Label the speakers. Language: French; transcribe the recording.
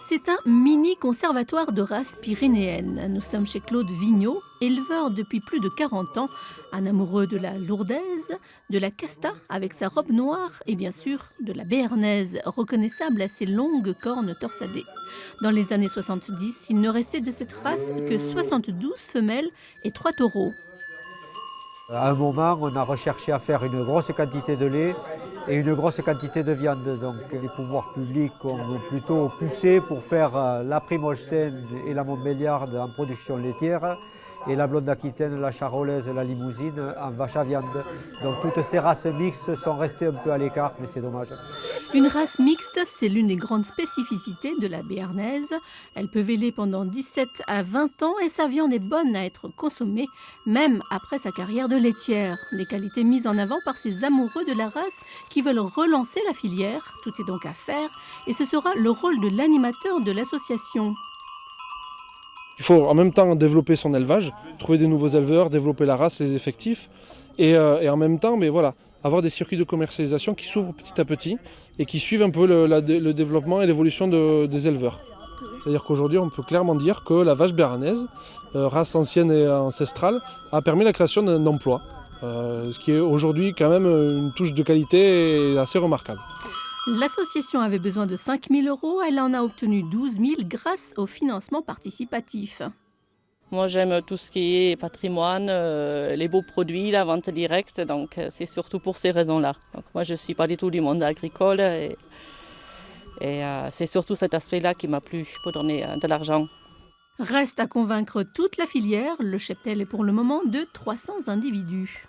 Speaker 1: C'est un mini conservatoire de race pyrénéenne. Nous sommes chez Claude Vigneault, éleveur depuis plus de 40 ans, un amoureux de la lourdaise, de la casta avec sa robe noire et bien sûr de la béarnaise, reconnaissable à ses longues cornes torsadées. Dans les années 70, il ne restait de cette race que 72 femelles et 3 taureaux.
Speaker 2: À un moment, on a recherché à faire une grosse quantité de lait et une grosse quantité de viande. Donc les pouvoirs publics ont plutôt poussé pour faire la Primolstein et la Montbéliarde en production laitière et la blonde aquitaine, la charolaise, la limousine en vache à viande. Donc toutes ces races mixtes sont restées un peu à l'écart, mais c'est dommage.
Speaker 1: Une race mixte, c'est l'une des grandes spécificités de la béarnaise. Elle peut véler pendant 17 à 20 ans et sa viande est bonne à être consommée, même après sa carrière de laitière. Des qualités mises en avant par ces amoureux de la race qui veulent relancer la filière. Tout est donc à faire et ce sera le rôle de l'animateur de l'association.
Speaker 3: Il faut en même temps développer son élevage, trouver des nouveaux éleveurs, développer la race, les effectifs, et en même temps avoir des circuits de commercialisation qui s'ouvrent petit à petit et qui suivent un peu le développement et l'évolution des éleveurs. C'est-à-dire qu'aujourd'hui, on peut clairement dire que la vache béarnaise, race ancienne et ancestrale, a permis la création d'emplois, ce qui est aujourd'hui quand même une touche de qualité assez remarquable.
Speaker 1: L'association avait besoin de 5 000 €, elle en a obtenu 12 000 grâce au financement participatif.
Speaker 4: Moi j'aime tout ce qui est patrimoine, les beaux produits, la vente directe, donc c'est surtout pour ces raisons-là. Donc moi je ne suis pas du tout du monde agricole et c'est surtout cet aspect-là qui m'a plu pour donner de l'argent.
Speaker 1: Reste à convaincre toute la filière, le cheptel est pour le moment de 300 individus.